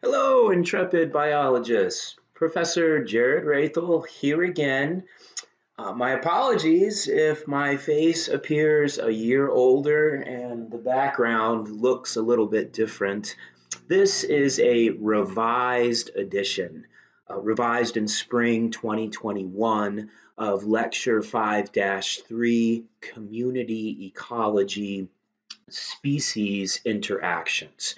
Hello, intrepid biologists. Professor Jared Rathel here again. My apologies if my face appears a year older and the background looks a little bit different. This is a revised edition, revised in spring 2021 of Lecture 5-3 Community Ecology Species Interactions.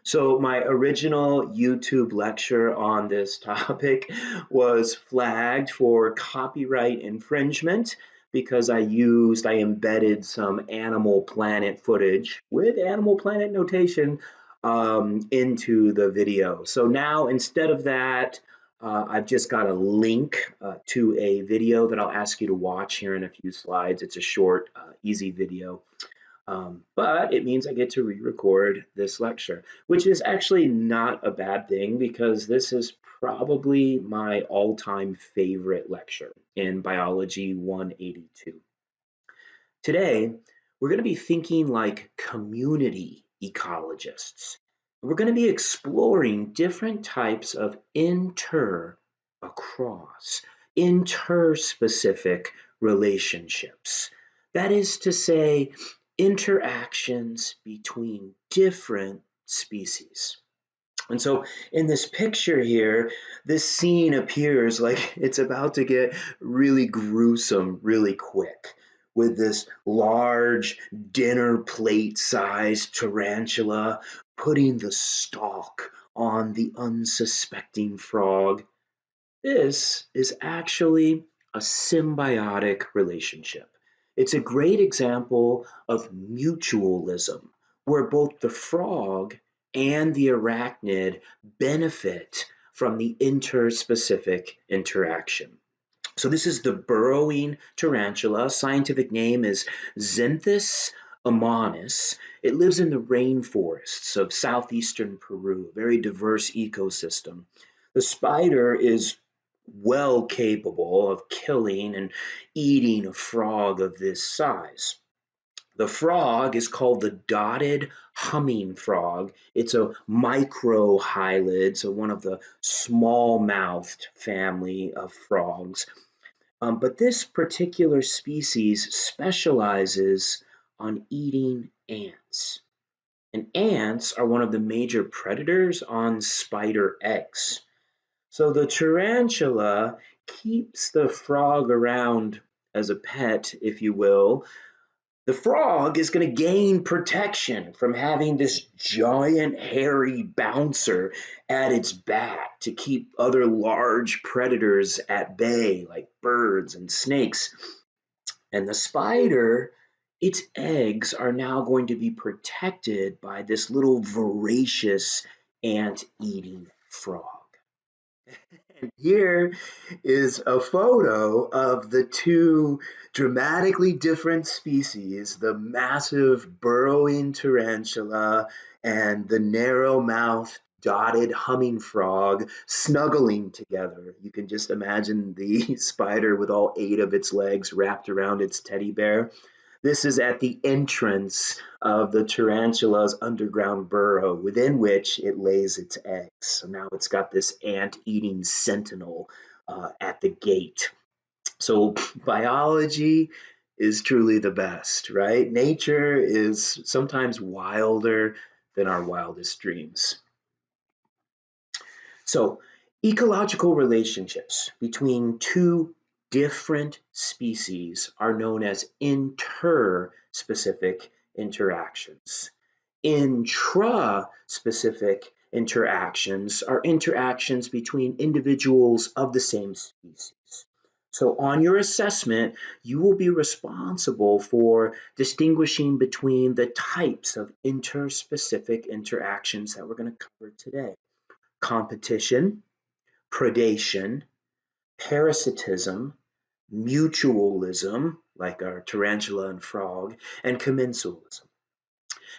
So my original YouTube lecture on this topic was flagged for copyright infringement because I embedded some Animal Planet footage with Animal Planet notation into the video. So now instead of that, I've just got a link to a video that I'll ask you to watch here in a few slides. It's a short, easy video. But it means I get to re-record this lecture, which is actually not a bad thing because this is probably my all-time favorite lecture in Biology 182. Today, we're going to be thinking like community ecologists. We're going to be exploring different types of across, interspecific relationships. That is to say, interactions between different species. And so in this picture here, this scene appears like it's about to get really gruesome really quick with this large dinner plate sized tarantula putting the stalk on the unsuspecting frog. This is actually a symbiotic relationship. It's a great example of mutualism, where both the frog and the arachnid benefit from the interspecific interaction. So this is the burrowing tarantula. Scientific name is Xanthus ammonis. It lives in the rainforests of southeastern Peru, a very diverse ecosystem. The spider is well capable of killing and eating a frog of this size. The frog is called the dotted humming frog. It's a microhylid, so one of the small-mouthed family of frogs. But this particular species specializes on eating ants. And ants are one of the major predators on spider eggs. So the tarantula keeps the frog around as a pet, if you will. The frog is going to gain protection from having this giant hairy bouncer at its back to keep other large predators at bay, like birds and snakes. And the spider, its eggs are now going to be protected by this little voracious ant-eating frog. And here is a photo of the two dramatically different species, the massive burrowing tarantula and the narrow-mouthed dotted humming frog snuggling together. You can just imagine the spider with all 8 of its legs wrapped around its teddy bear. This is at the entrance of the tarantula's underground burrow, within which it lays its eggs. So now it's got this ant-eating sentinel at the gate. So biology is truly the best, right? Nature is sometimes wilder than our wildest dreams. So ecological relationships between two different species are known as interspecific interactions. Intraspecific interactions are interactions between individuals of the same species. So on your assessment, you will be responsible for distinguishing between the types of interspecific interactions that we're going to cover today: competition, predation, parasitism, mutualism, like our tarantula and frog, and commensuralism.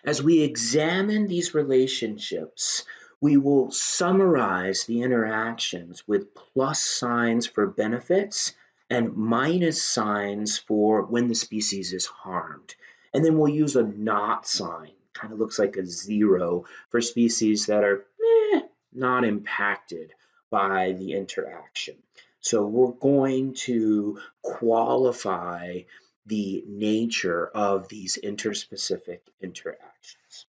As we examine these relationships, we will summarize the interactions with plus signs for benefits and minus signs for when the species is harmed. And then we'll use a not sign, kind of looks like a 0, for species that are not impacted by the interaction. So we're going to qualify the nature of these interspecific interactions.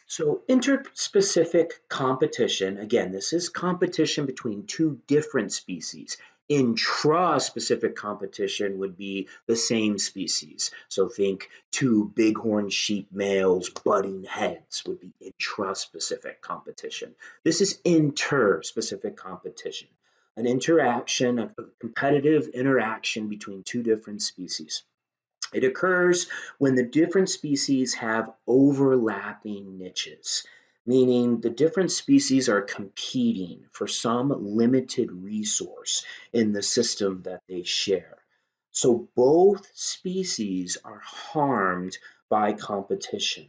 So interspecific competition, again, this is competition between two different species. Intraspecific competition would be the same species. So think two bighorn sheep males butting heads would be intraspecific competition. This is interspecific competition, an interaction, a competitive interaction between two different species. It occurs when the different species have overlapping niches, meaning the different species are competing for some limited resource in the system that they share. So both species are harmed by competition,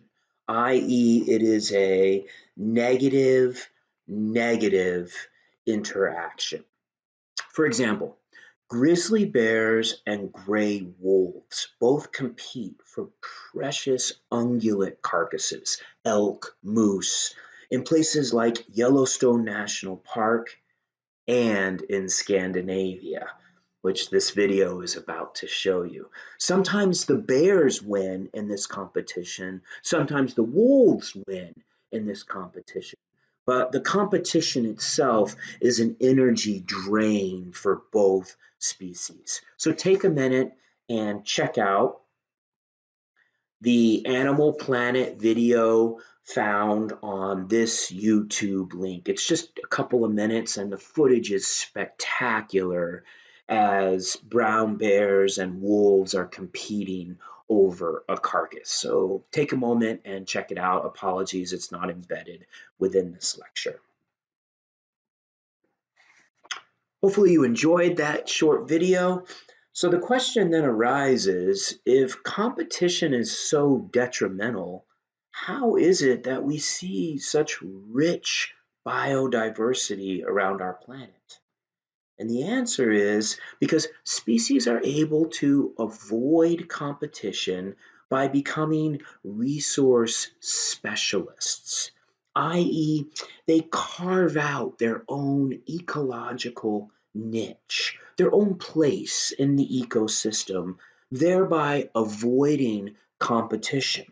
i.e., it is a negative interaction. For example, grizzly bears and gray wolves both compete for precious ungulate carcasses, elk, moose, in places like Yellowstone National Park and in Scandinavia, which this video is about to show you. Sometimes the bears win in this competition, sometimes the wolves win in this competition. But the competition itself is an energy drain for both species. So take a minute and check out the Animal Planet video found on this YouTube link. It's just a couple of minutes and the footage is spectacular as brown bears and wolves are competing over a carcass. So take a moment and check it out. Apologies, it's not embedded within this lecture. Hopefully you enjoyed that short video. So the question then arises, if competition is so detrimental, how is it that we see such rich biodiversity around our planet? And the answer is because species are able to avoid competition by becoming resource specialists, i.e., they carve out their own ecological niche, their own place in the ecosystem, thereby avoiding competition.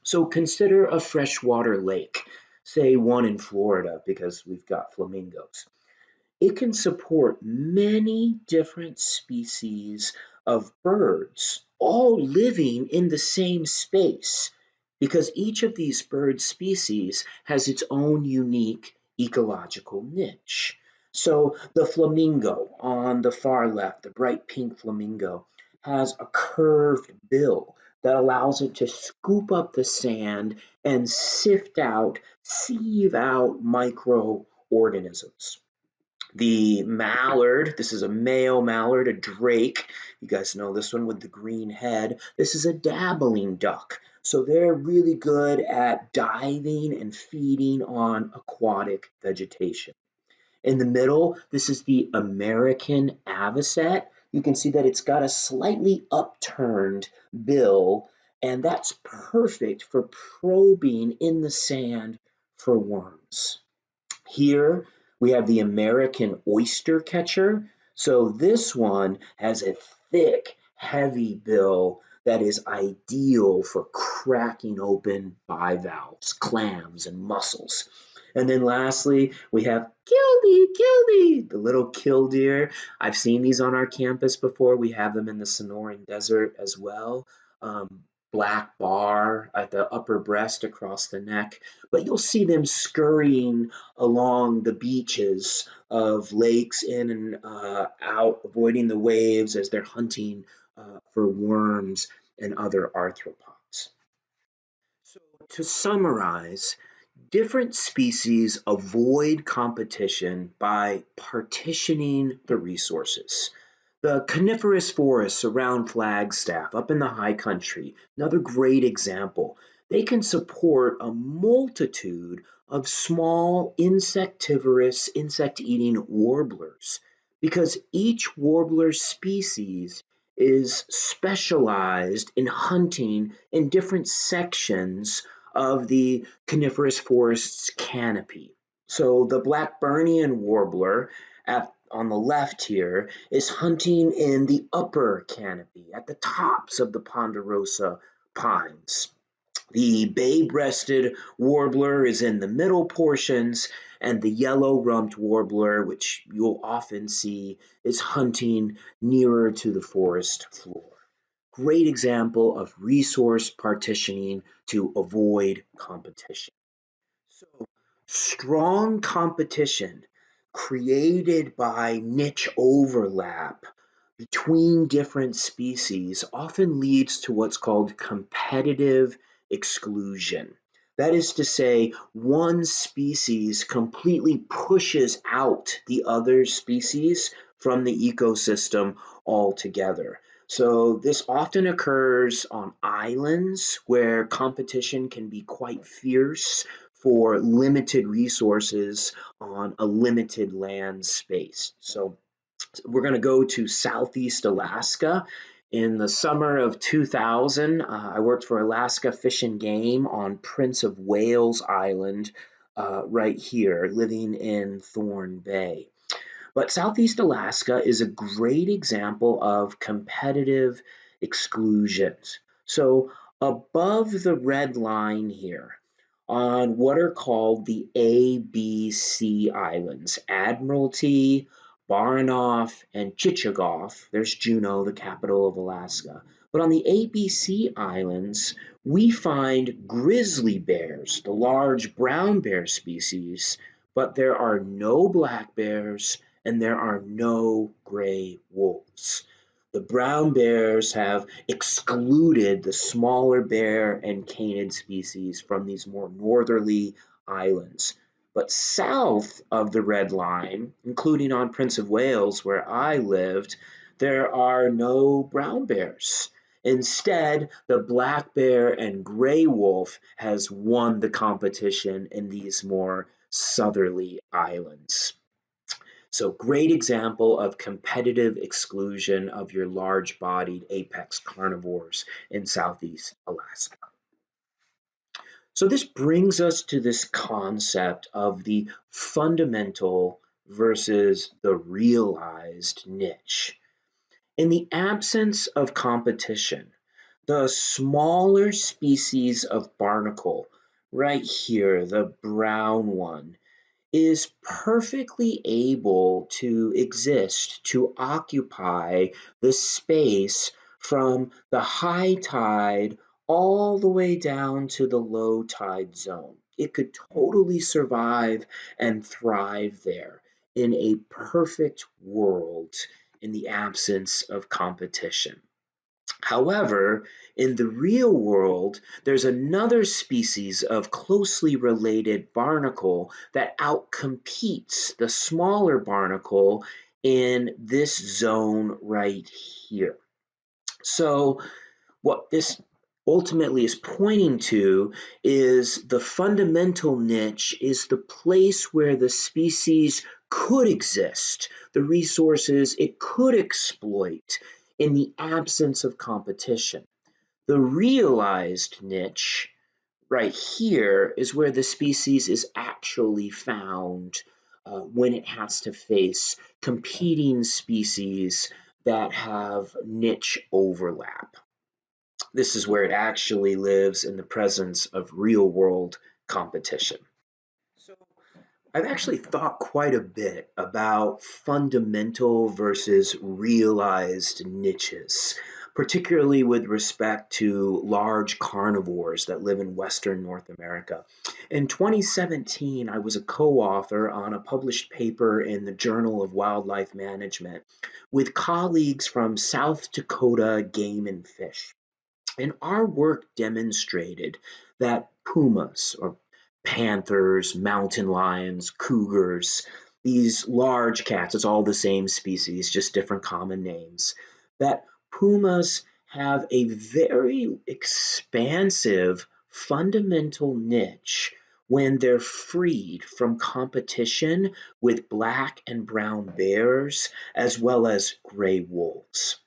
So consider a freshwater lake, say one in Florida because we've got flamingos. It can support many different species of birds, all living in the same space, because each of these bird species has its own unique ecological niche. So the flamingo on the far left, the bright pink flamingo, has a curved bill that allows it to scoop up the sand and sieve out microorganisms. The mallard, this is a male mallard, a drake. You guys know this one with the green head. This is a dabbling duck. So they're really good at diving and feeding on aquatic vegetation. In the middle, this is the American avocet. You can see that it's got a slightly upturned bill, and that's perfect for probing in the sand for worms. Here we have the American oyster catcher. So this one has a thick, heavy bill that is ideal for cracking open bivalves, clams, and mussels. And then lastly, we have killdee, the little killdeer. I've seen these on our campus before. We have them in the Sonoran Desert as well. Black bar at the upper breast across the neck. But you'll see them scurrying along the beaches of lakes in and out, avoiding the waves as they're hunting for worms and other arthropods. So to summarize, different species avoid competition by partitioning the resources. The coniferous forests around Flagstaff, up in the high country, another great example. They can support a multitude of small insectivorous, insect-eating warblers because each warbler species is specialized in hunting in different sections of the coniferous forest's canopy. So the Blackburnian warbler on the left here is hunting in the upper canopy at the tops of the ponderosa pines. The bay-breasted warbler is in the middle portions, and the yellow-rumped warbler, which you'll often see, is hunting nearer to the forest floor. Great example of resource partitioning to avoid competition. So, strong competition created by niche overlap between different species often leads to what's called competitive exclusion. That is to say, one species completely pushes out the other species from the ecosystem altogether. So this often occurs on islands where competition can be quite fierce for limited resources on a limited land space. So we're going to go to Southeast Alaska. In the summer of 2000, I worked for Alaska Fish and Game on Prince of Wales Island, right here, living in Thorn Bay. But Southeast Alaska is a great example of competitive exclusions. So above the red line here, on what are called the ABC Islands, Admiralty, Baranof, and Chichagof. There's Juneau, the capital of Alaska. But on the ABC Islands, we find grizzly bears, the large brown bear species, but there are no black bears and there are no gray wolves. The brown bears have excluded the smaller bear and canid species from these more northerly islands. But south of the red line, including on Prince of Wales where I lived, there are no brown bears. Instead, the black bear and gray wolf has won the competition in these more southerly islands. So great example of competitive exclusion of your large-bodied apex carnivores in Southeast Alaska. So this brings us to this concept of the fundamental versus the realized niche. In the absence of competition, the smaller species of barnacle, right here, the brown one, is perfectly able to exist, to occupy the space from the high tide all the way down to the low tide zone. It could totally survive and thrive there in a perfect world in the absence of competition. However, in the real world, there's another species of closely related barnacle that outcompetes the smaller barnacle in this zone right here. So what this ultimately is pointing to is the fundamental niche is the place where the species could exist, the resources it could exploit in the absence of competition. The realized niche right here is where the species is actually found when it has to face competing species that have niche overlap. This is where it actually lives in the presence of real world competition. So I've actually thought quite a bit about fundamental versus realized niches, particularly with respect to large carnivores that live in Western North America. In 2017, I was a co-author on a published paper in the Journal of Wildlife Management with colleagues from South Dakota Game and Fish. And our work demonstrated that pumas, or panthers, mountain lions, cougars, these large cats, it's all the same species, just different common names, that pumas have a very expansive fundamental niche when they're freed from competition with black and brown bears as well as gray wolves.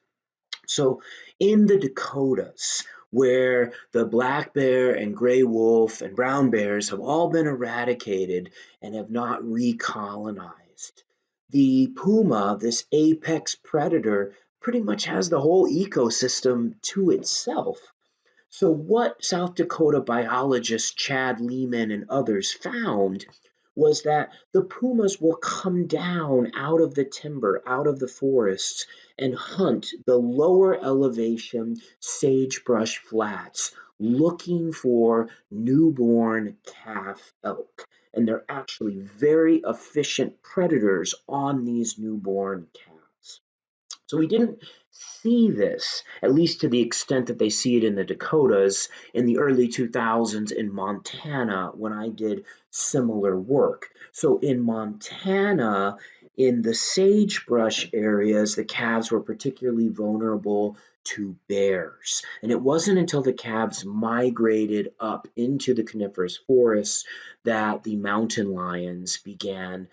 So in the Dakotas, where the black bear and gray wolf and brown bears have all been eradicated and have not recolonized, the puma, this apex predator, pretty much has the whole ecosystem to itself. So what South Dakota biologist Chad Lehman and others found was that the pumas will come down out of the timber, out of the forests, and hunt the lower elevation sagebrush flats looking for newborn calf elk. And they're actually very efficient predators on these newborn calves. So we didn't see this, at least to the extent that they see it in the Dakotas in the early 2000s in Montana when I did similar work. So in Montana, in the sagebrush areas, the calves were particularly vulnerable to bears. And it wasn't until the calves migrated up into the coniferous forests that the mountain lions began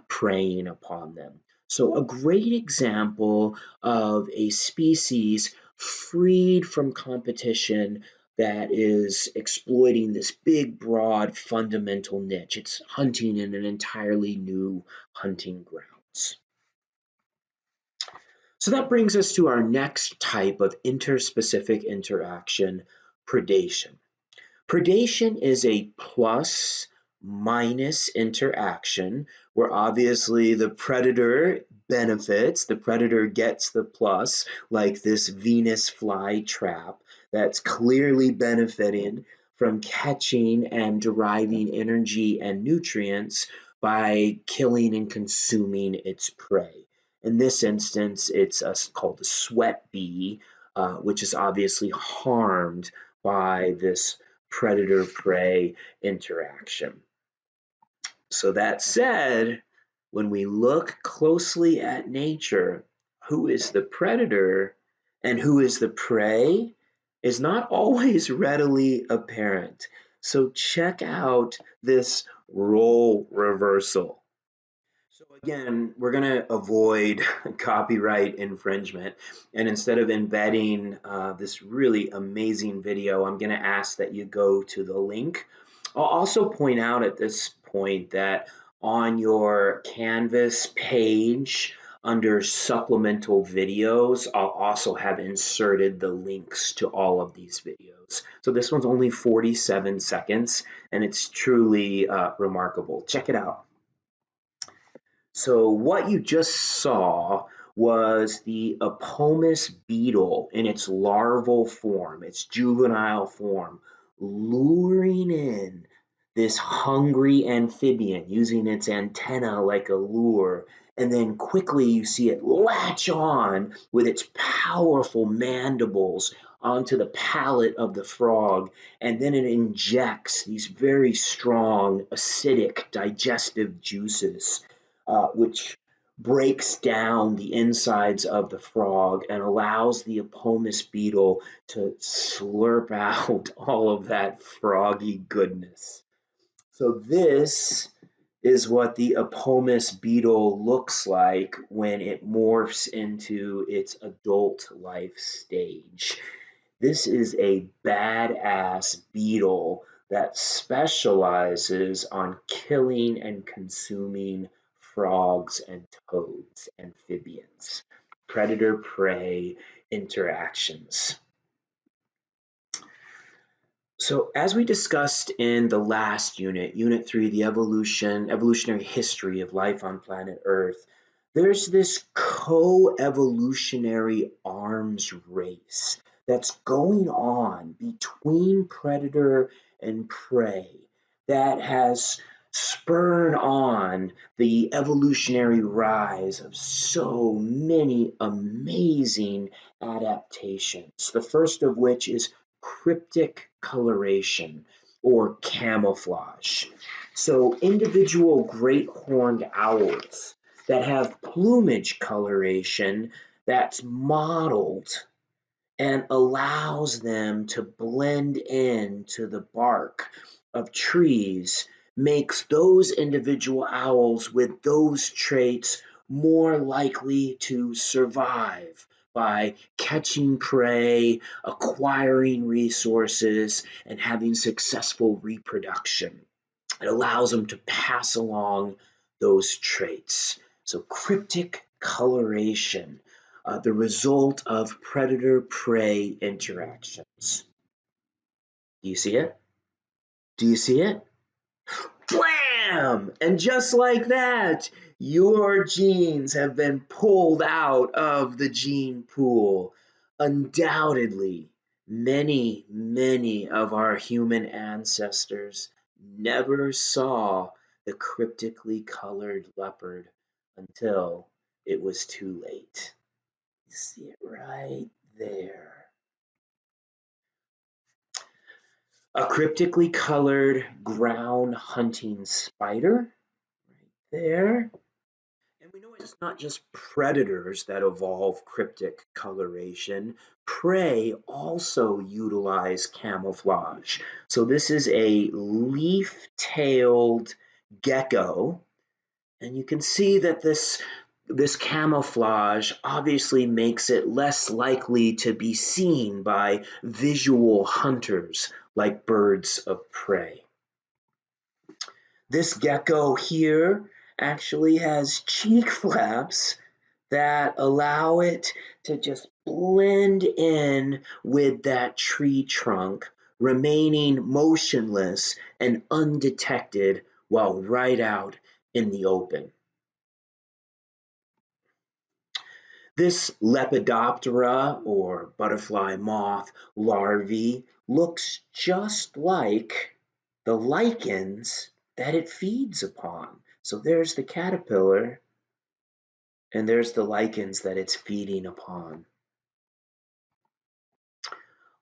preying upon them. So a great example of a species freed from competition that is exploiting this big, broad, fundamental niche. It's hunting in an entirely new hunting grounds. So that brings us to our next type of interspecific interaction, predation. Predation is a plus minus interaction where obviously the predator benefits, the predator gets the plus, like this Venus flytrap that's clearly benefiting from catching and deriving energy and nutrients by killing and consuming its prey. In this instance, it's called a sweat bee, which is obviously harmed by this predator-prey interaction. So that said, when we look closely at nature, who is the predator and who is the prey is not always readily apparent. So check out this role reversal. So again, we're going to avoid copyright infringement. And instead of embedding this really amazing video, I'm going to ask that you go to the link. I'll also point out at this point that on your Canvas page, under supplemental videos, I'll also have inserted the links to all of these videos. So this one's only 47 seconds, and it's truly remarkable. Check it out. So what you just saw was the Apomus beetle in its larval form, its juvenile form, luring in this hungry amphibian using its antenna like a lure. And then quickly you see it latch on with its powerful mandibles onto the palate of the frog. And then it injects these very strong acidic digestive juices which breaks down the insides of the frog and allows the Apomus beetle to slurp out all of that froggy goodness. So this is what the Apomus beetle looks like when it morphs into its adult life stage. This is a badass beetle that specializes on killing and consuming frogs and toads, amphibians, predator-prey interactions. So as we discussed in the last unit, Unit 3, the evolutionary history of life on planet Earth, there's this co-evolutionary arms race that's going on between predator and prey that has spurred on the evolutionary rise of so many amazing adaptations. The first of which is cryptic coloration or camouflage. So individual great horned owls that have plumage coloration that's modeled and allows them to blend into the bark of trees makes those individual owls with those traits more likely to survive by catching prey, acquiring resources, and having successful reproduction. It allows them to pass along those traits. So cryptic coloration, the result of predator-prey interactions. Do you see it? Do you see it? Blam! And just like that, your genes have been pulled out of the gene pool. Undoubtedly, many of our human ancestors never saw the cryptically colored leopard until it was too late. You see it right there. A cryptically colored ground hunting spider right there. And we know it's not just predators that evolve cryptic coloration. Prey also utilize camouflage. So this is a leaf-tailed gecko. And you can see that this camouflage obviously makes it less likely to be seen by visual hunters like birds of prey. This gecko here actually has cheek flaps that allow it to just blend in with that tree trunk, remaining motionless and undetected while right out in the open. This Lepidoptera, or butterfly moth larvae, looks just like the lichens that it feeds upon. So there's the caterpillar, and there's the lichens that it's feeding upon.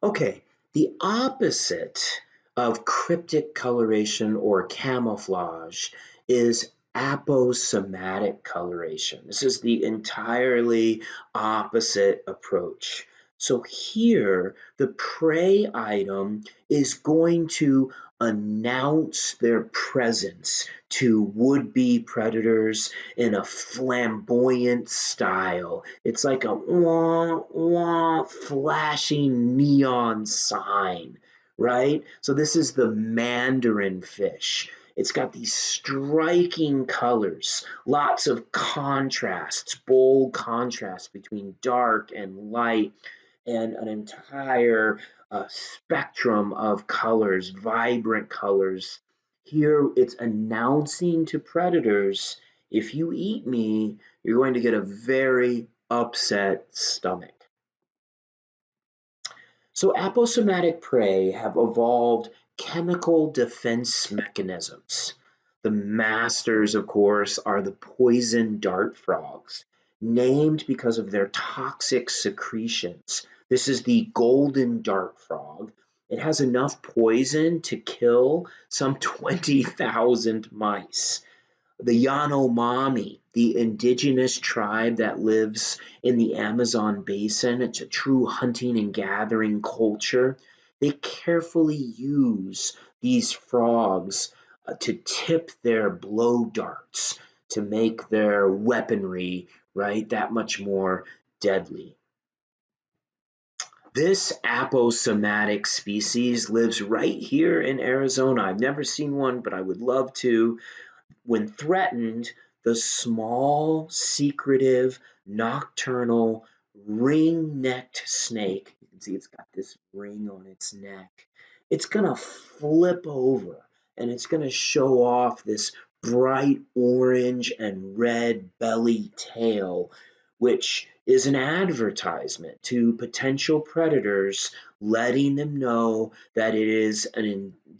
Okay, the opposite of cryptic coloration or camouflage is aposematic coloration. This is the entirely opposite approach. So here, the prey item is going to announce their presence to would-be predators in a flamboyant style. It's like a wah, wah, flashing neon sign, right? So this is the Mandarin fish. It's got these striking colors, lots of contrasts, bold contrasts between dark and light, and an entire spectrum of colors, vibrant colors. Here it's announcing to predators, if you eat me, you're going to get a very upset stomach. So aposematic prey have evolved chemical defense mechanisms. The masters, of course, are the poison dart frogs, named because of their toxic secretions. This is the golden dart frog. It has enough poison to kill some 20,000 mice. The Yanomami, the indigenous tribe that lives in the Amazon basin, it's a true hunting and gathering culture. They carefully use these frogs to tip their blow darts to make their weaponry, right, that much more deadly. This aposematic species lives right here in Arizona. I've never seen one, but I would love to. When threatened, the small, secretive, nocturnal, ring-necked snake, you can see it's got this ring on its neck, it's going to flip over and it's going to show off this bright orange and red belly tail, which is an advertisement to potential predators, letting them know that it is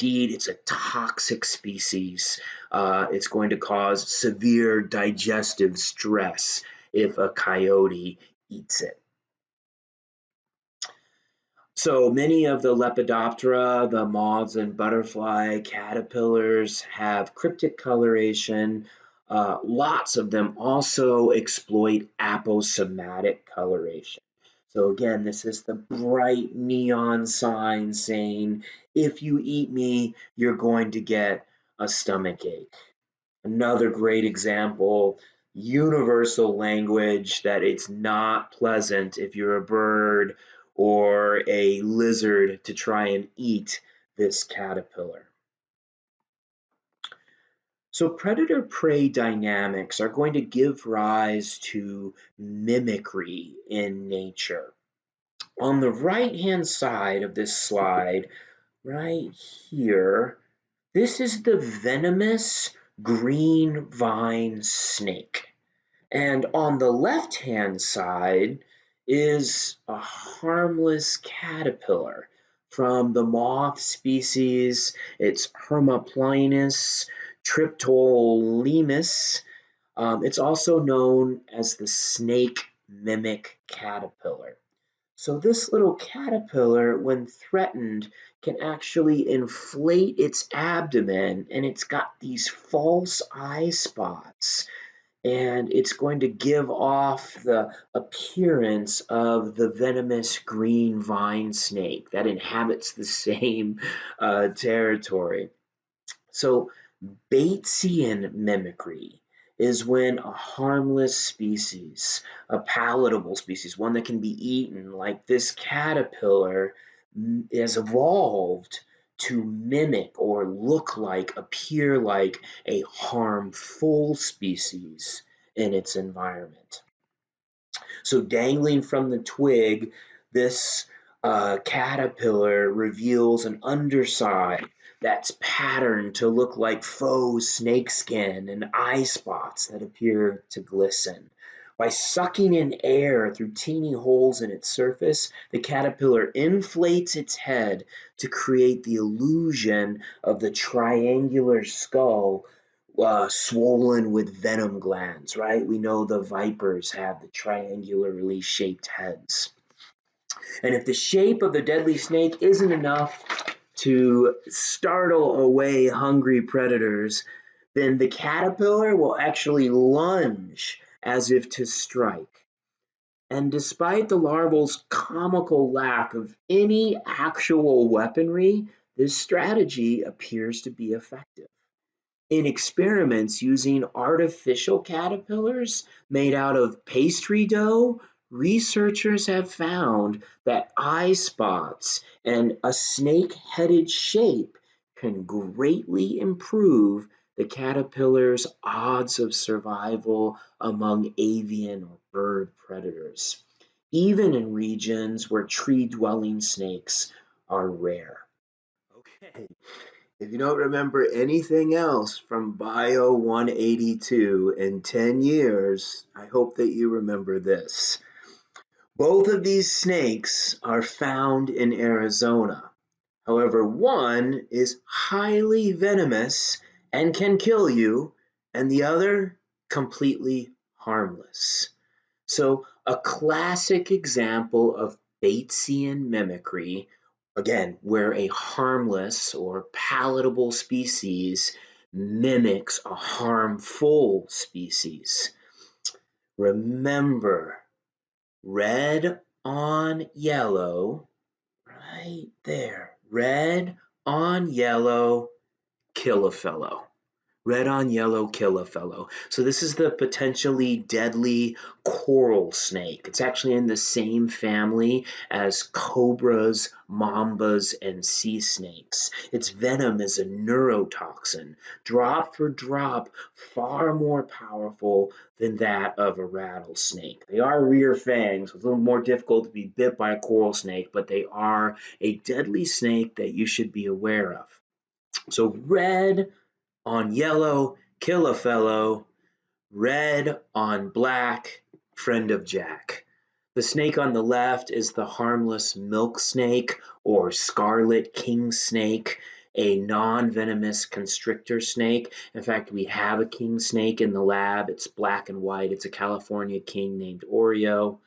it's a toxic species. It's going to cause severe digestive stress if a coyote eats it. So many of the Lepidoptera, the moths and butterfly caterpillars, have cryptic coloration. Lots of them also exploit aposematic coloration. So again, this is the bright neon sign saying, if you eat me, you're going to get a stomach ache. Another great example, universal language that it's not pleasant if you're a bird or a lizard to try and eat this caterpillar. So predator-prey dynamics are going to give rise to mimicry in nature. On the right-hand side of this slide, right here, this is the venomous green vine snake. And on the left-hand side is a harmless caterpillar from the moth species. It's Hermaplinus triptolemus. It's also known as the snake mimic caterpillar. So this little caterpillar, when threatened, can actually inflate its abdomen, and it's got these false eye spots, and it's going to give off the appearance of the venomous green vine snake that inhabits the same territory. So Batesian mimicry is when a harmless species, a palatable species, one that can be eaten, like this caterpillar, has evolved to mimic or look like, appear like a harmful species in its environment. So dangling from the twig, this caterpillar reveals an underside that's patterned to look like faux snakeskin and eye spots that appear to glisten. By sucking in air through teeny holes in its surface, the caterpillar inflates its head to create the illusion of the triangular skull swollen with venom glands, right? We know the vipers have the triangularly shaped heads. And if the shape of the deadly snake isn't enough to startle away hungry predators, then the caterpillar will actually lunge as if to strike. And despite the larval's comical lack of any actual weaponry, this strategy appears to be effective. In experiments using artificial caterpillars made out of pastry dough, researchers have found that eye spots and a snake-headed shape can greatly improve the caterpillar's odds of survival among avian or bird predators, even in regions where tree-dwelling snakes are rare. Okay. If you don't remember anything else from Bio 182 in 10 years, I hope that you remember this. Both of these snakes are found in Arizona. However, one is highly venomous and can kill you, and the other completely harmless. So a classic example of Batesian mimicry, again, where a harmless or palatable species mimics a harmful species. Remember, red on yellow, right there, red on yellow, kill a fellow. Red on yellow, kill a fellow. So this is the potentially deadly coral snake. It's actually in the same family as cobras, mambas, and sea snakes. Its venom is a neurotoxin, drop for drop, far more powerful than that of a rattlesnake. They are rear fangs, so it's a little more difficult to be bit by a coral snake, but they are a deadly snake that you should be aware of. So red on yellow, kill a fellow. Red on black, friend of Jack. The snake on the left is the harmless milk snake or scarlet king snake, a non-venomous constrictor snake. In fact, we have a king snake in the lab. It's black and white. It's a California king named Oreo.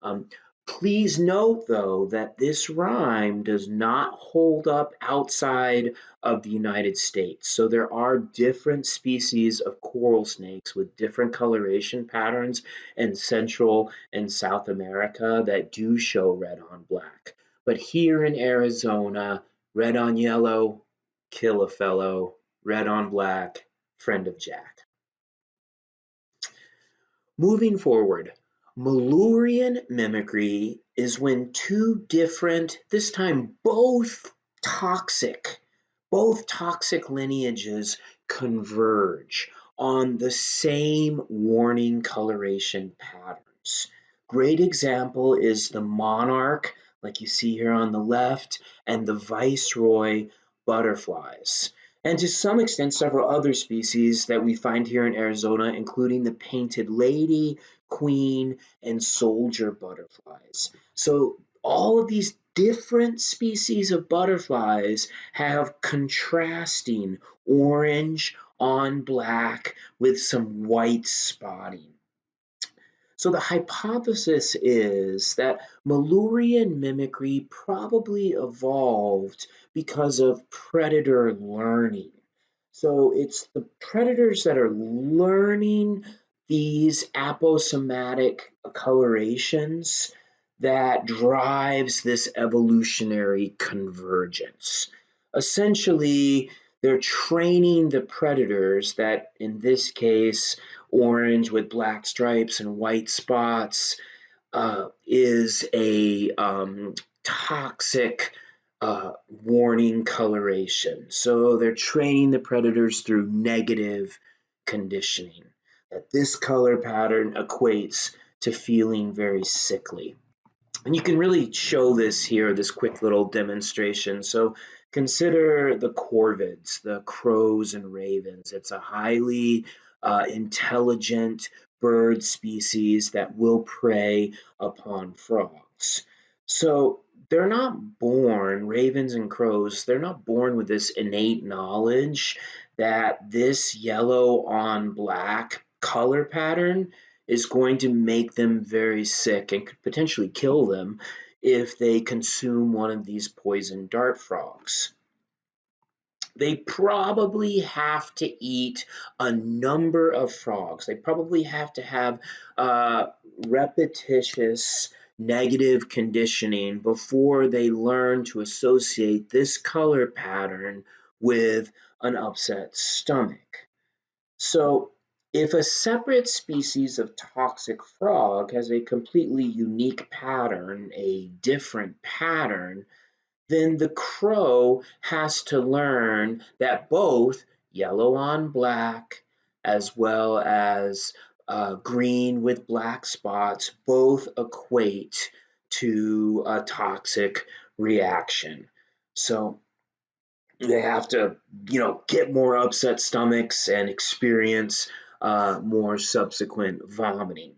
Um, Please note, though, that this rhyme does not hold up outside of the United States. So there are different species of coral snakes with different coloration patterns in Central and South America that do show red on black. But here in Arizona, red on yellow, kill a fellow, red on black, friend of Jack. Moving forward, Malurian mimicry is when two different, this time both toxic lineages converge on the same warning coloration patterns. Great example is the monarch, like you see here on the left, and the viceroy butterflies. And to some extent, several other species that we find here in Arizona, including the painted lady, queen, and soldier butterflies. So all of these different species of butterflies have contrasting orange on black with some white spotting. So the hypothesis is that Malurian mimicry probably evolved because of predator learning. So it's the predators that are learning these aposematic colorations that drives this evolutionary convergence. Essentially, they're training the predators that, in this case, orange with black stripes and white spots, is a toxic warning coloration. So they're training the predators through negative conditioning, that this color pattern equates to feeling very sickly. And you can really show this here, this quick little demonstration. So consider the corvids, the crows and ravens. It's a highly intelligent bird species that will prey upon frogs. So they're not born, ravens and crows, they're not born with this innate knowledge that this yellow on black color pattern is going to make them very sick and could potentially kill them if they consume one of these poison dart frogs. They probably have to eat a number of frogs. They probably have to have repetitious negative conditioning before they learn to associate this color pattern with an upset stomach. So if a separate species of toxic frog has a completely unique pattern, a different pattern, then the crow has to learn that both yellow on black as well as green with black spots both equate to a toxic reaction. So they have to, get more upset stomachs and experience more subsequent vomiting.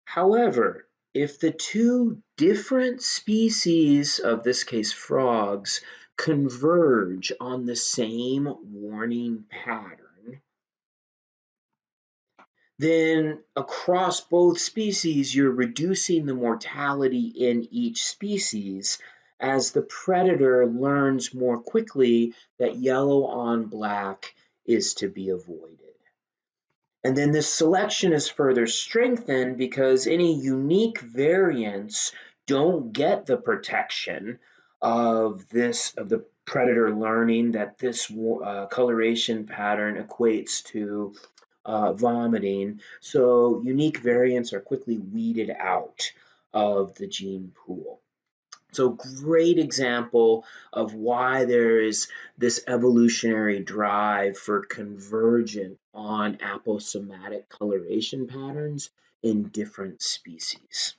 However, if the two different species of this case frogs converge on the same warning pattern, then across both species, you're reducing the mortality in each species as the predator learns more quickly that yellow on black is to be avoided. And then this selection is further strengthened because any unique variants don't get the protection of the predator learning that this coloration pattern equates to vomiting. So unique variants are quickly weeded out of the gene pool. So great example of why there is this evolutionary drive for convergent on aposematic coloration patterns in different species.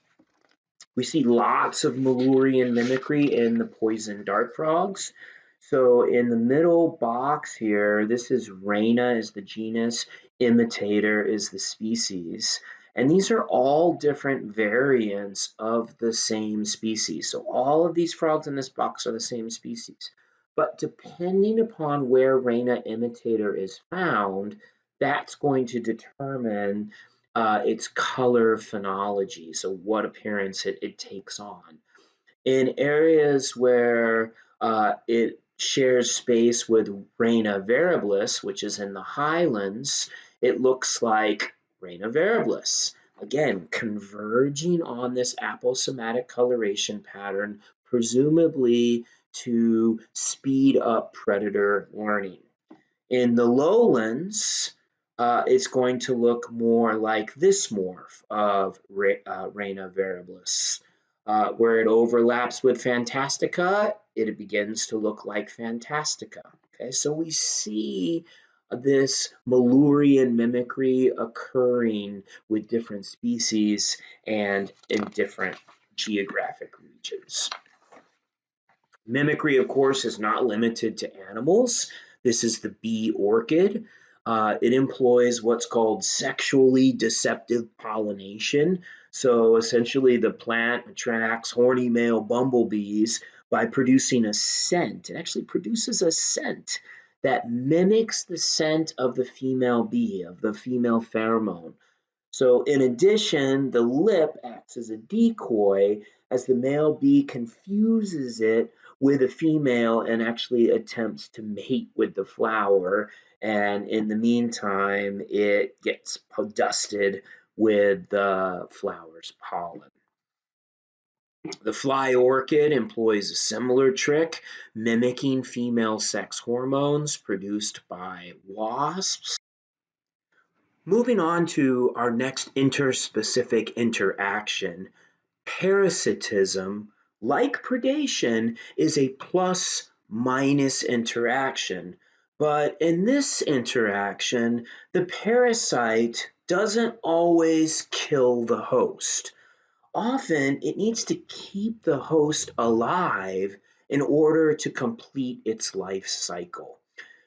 We see lots of Malurian mimicry in the poison dart frogs. So in the middle box here, this is Rhena is the genus, Imitator is the species. And these are all different variants of the same species. So all of these frogs in this box are the same species. But depending upon where Rhena imitator is found, that's going to determine its color phenology, so what appearance it takes on. In areas where it shares space with Rhena variabilis, which is in the highlands, it looks like Rhena variabilis. Again, converging on this aposematic coloration pattern, presumably to speed up predator learning. In the lowlands, it's going to look more like this morph of Reina variabilis. Where it overlaps with Fantastica, it begins to look like Fantastica. Okay, so we see this Malurian mimicry occurring with different species and in different geographic regions. Mimicry, of course, is not limited to animals. This is the bee orchid. It employs what's called sexually deceptive pollination. So essentially, the plant attracts horny male bumblebees by producing a scent. It actually produces a scent that mimics the scent of the female bee, of the female pheromone. So in addition, the lip acts as a decoy as the male bee confuses it with a female and actually attempts to mate with the flower. And in the meantime, it gets dusted with the flower's pollen. The fly orchid employs a similar trick, mimicking female sex hormones produced by wasps. Moving on to our next interspecific interaction, parasitism, like predation, is a plus-minus interaction. But in this interaction, the parasite doesn't always kill the host. Often, it needs to keep the host alive in order to complete its life cycle.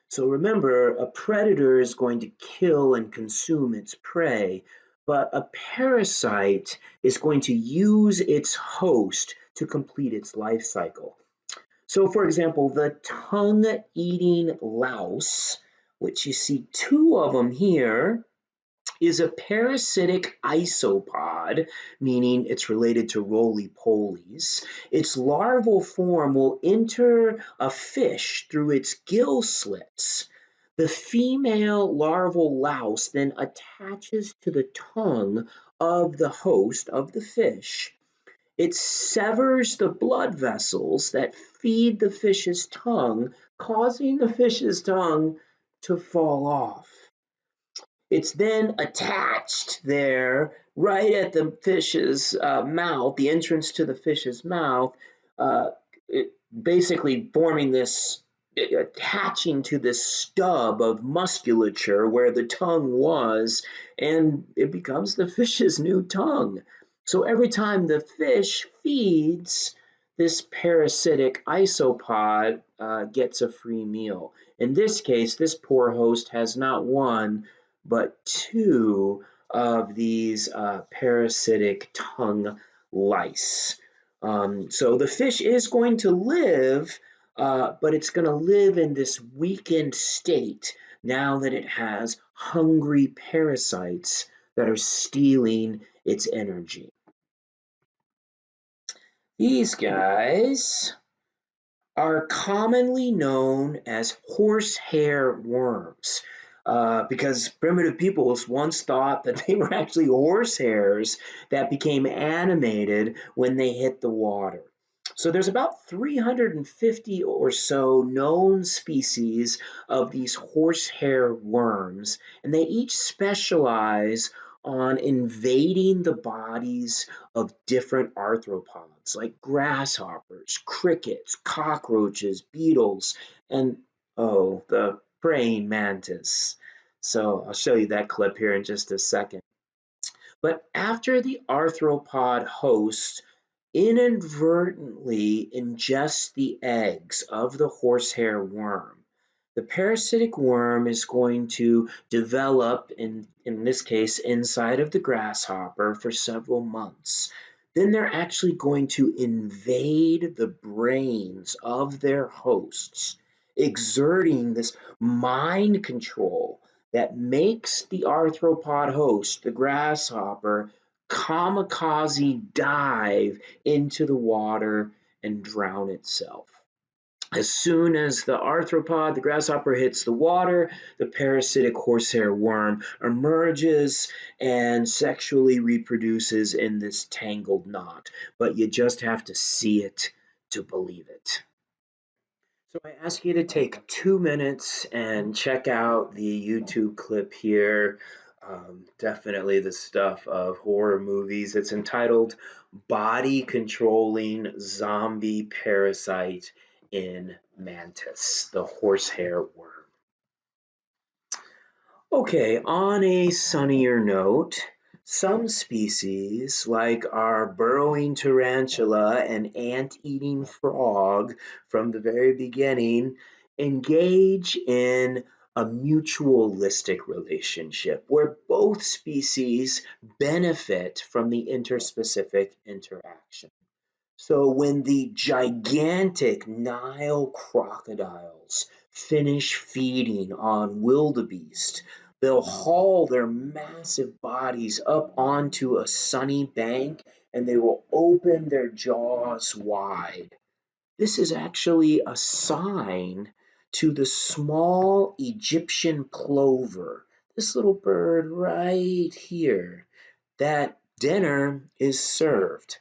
So remember, a predator is going to kill and consume its prey, but a parasite is going to use its host to complete its life cycle. So for example, the tongue-eating louse, which you see two of them here, is a parasitic isopod, meaning it's related to roly-polies. Its larval form will enter a fish through its gill slits. The female larval louse then attaches to the tongue of the host of the fish. It severs the blood vessels that feed the fish's tongue, causing the fish's tongue to fall off. It's then attached there right at the fish's mouth, the entrance to the fish's mouth, basically forming this, attaching to this stub of musculature where the tongue was, and it becomes the fish's new tongue. So every time the fish feeds, this parasitic isopod gets a free meal. In this case, this poor host has not one, but two of these parasitic tongue lice. So the fish is going to live, but it's going to live in this weakened state now that it has hungry parasites that are stealing its energy. These guys are commonly known as horsehair worms. Because primitive peoples once thought that they were actually horsehairs that became animated when they hit the water. So there's about 350 or so known species of these horsehair worms, and they each specialize on invading the bodies of different arthropods like grasshoppers, crickets, cockroaches, beetles, and the praying mantis. So I'll show you that clip here in just a second. But after the arthropod host inadvertently ingests the eggs of the horsehair worm, the parasitic worm is going to develop, in this case, inside of the grasshopper for several months. Then they're actually going to invade the brains of their hosts, exerting this mind control that makes the arthropod host, the grasshopper, kamikaze dive into the water and drown itself. As soon as the arthropod, the grasshopper, hits the water, the parasitic horsehair worm emerges and sexually reproduces in this tangled knot. But you just have to see it to believe it. So I ask you to take 2 minutes and check out the YouTube clip here. Definitely the stuff of horror movies. It's entitled Body Controlling Zombie Parasite in Mantis, the Horsehair Worm. Okay, on a sunnier note, some species, like our burrowing tarantula and ant-eating frog from the very beginning, engage in a mutualistic relationship where both species benefit from the interspecific interaction. So when the gigantic Nile crocodiles finish feeding on wildebeest, they'll haul their massive bodies up onto a sunny bank and they will open their jaws wide. This is actually a sign to the small Egyptian plover, this little bird right here, that dinner is served.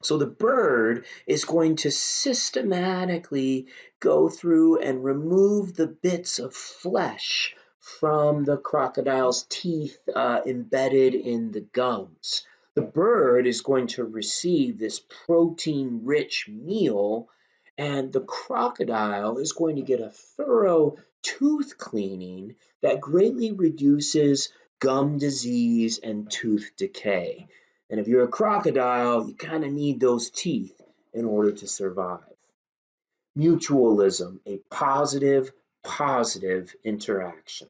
So the bird is going to systematically go through and remove the bits of flesh from the crocodile's teeth embedded in the gums. The bird is going to receive this protein-rich meal, and the crocodile is going to get a thorough tooth cleaning that greatly reduces gum disease and tooth decay. And if you're a crocodile, you kind of need those teeth in order to survive. Mutualism, a positive interaction.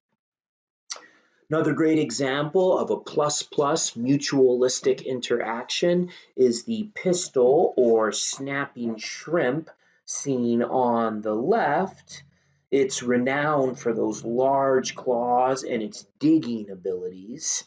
Another great example of a plus-plus mutualistic interaction is the pistol or snapping shrimp seen on the left. It's renowned for those large claws and its digging abilities.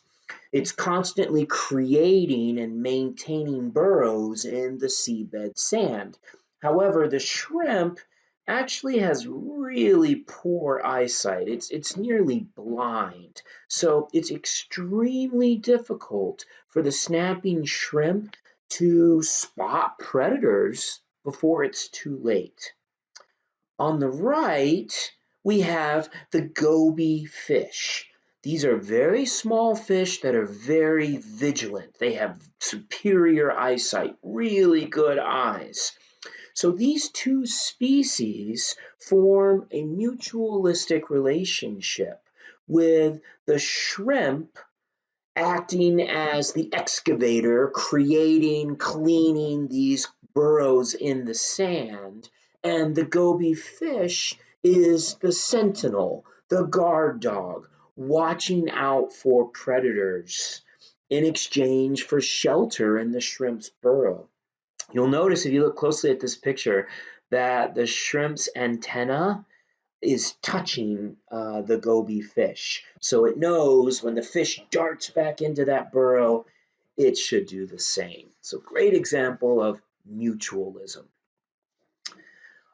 It's constantly creating and maintaining burrows in the seabed sand. However, the shrimp actually has really poor eyesight. It's nearly blind. So it's extremely difficult for the snapping shrimp to spot predators before it's too late. On the right, we have the goby fish. These are very small fish that are very vigilant. They have superior eyesight, really good eyes. So these two species form a mutualistic relationship with the shrimp acting as the excavator, creating, cleaning these burrows in the sand, and the goby fish is the sentinel, the guard dog, watching out for predators in exchange for shelter in the shrimp's burrow. You'll notice if you look closely at this picture that the shrimp's antenna is touching the goby fish. So it knows when the fish darts back into that burrow, it should do the same. So great example of mutualism.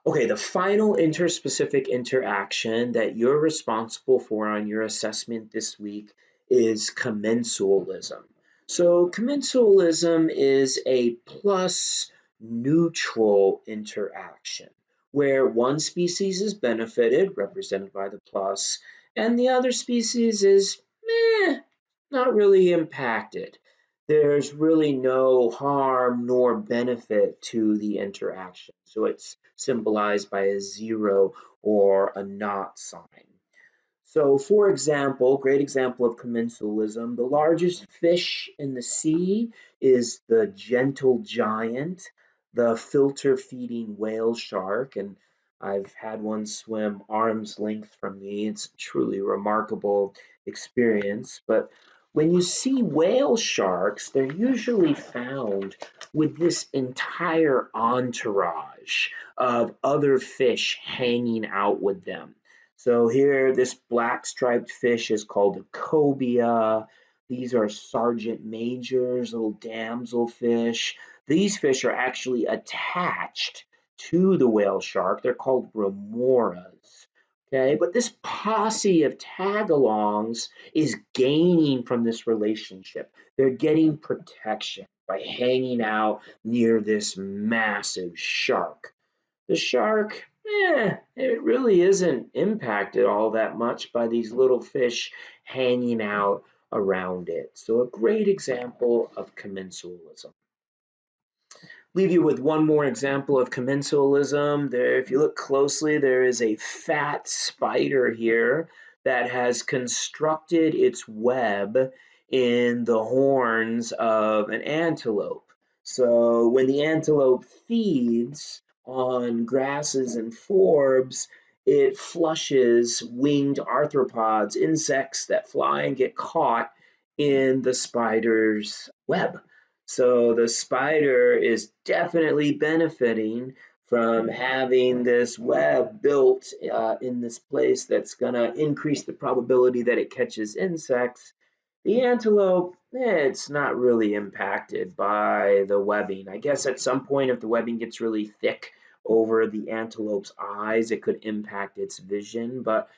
Okay, the final interspecific interaction that you're responsible for on your assessment this week is commensuralism. So commensuralism is a plus neutral interaction where one species is benefited, represented by the plus, and the other species is not really impacted. There's really no harm nor benefit to the interaction. So it's symbolized by a zero or a not sign. So for example, great example of commensalism, the largest fish in the sea is the gentle giant, the filter feeding whale shark, and I've had one swim arm's length from me. It's a truly remarkable experience. But when you see whale sharks, they're usually found with this entire entourage of other fish hanging out with them. So here, this black striped fish is called a cobia. These are sergeant majors, little damselfish. These fish are actually attached to the whale shark. They're called remoras. Okay, but this posse of tagalongs is gaining from this relationship. They're getting protection by hanging out near this massive shark. The shark it really isn't impacted all that much by these little fish hanging out around it. So a great example of commensalism. Leave you with one more example of commensalism. There, if you look closely, there is a fat spider here that has constructed its web in the horns of an antelope. So when the antelope feeds on grasses and forbs, it flushes winged arthropods, insects that fly and get caught in the spider's web. So the spider is definitely benefiting from having this web built in this place that's going to increase the probability that it catches insects. The antelope, it's not really impacted by the webbing. I guess at some point, if the webbing gets really thick over the antelope's eyes, it could impact its vision. But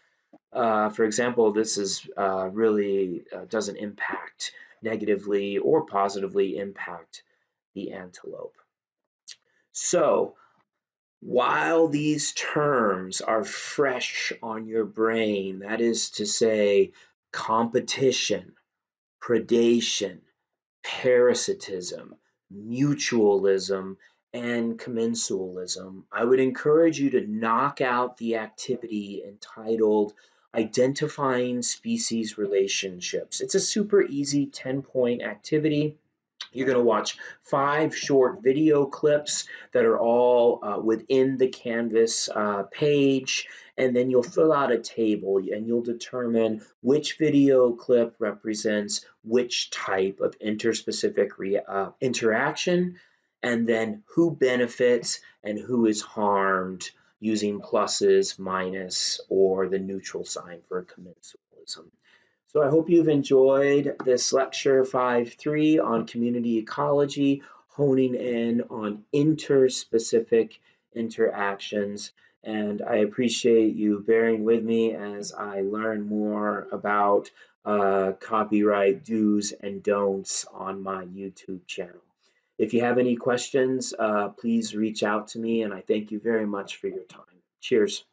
for example, this is really doesn't impact negatively or positively impact the antelope. So while these terms are fresh on your brain, that is to say, competition, predation, parasitism, mutualism, and commensalism, I would encourage you to knock out the activity entitled Identifying Species Relationships. It's a super easy 10-point activity. You're going to watch 5 short video clips that are all within the Canvas page, and then you'll fill out a table and you'll determine which video clip represents which type of interspecific interaction, and then who benefits and who is harmed using pluses, minus, or the neutral sign for commensalism. So I hope you've enjoyed this lecture 5.3 on community ecology, honing in on interspecific interactions. And I appreciate you bearing with me as I learn more about copyright do's and don'ts on my YouTube channel. If you have any questions, please reach out to me, and I thank you very much for your time. Cheers.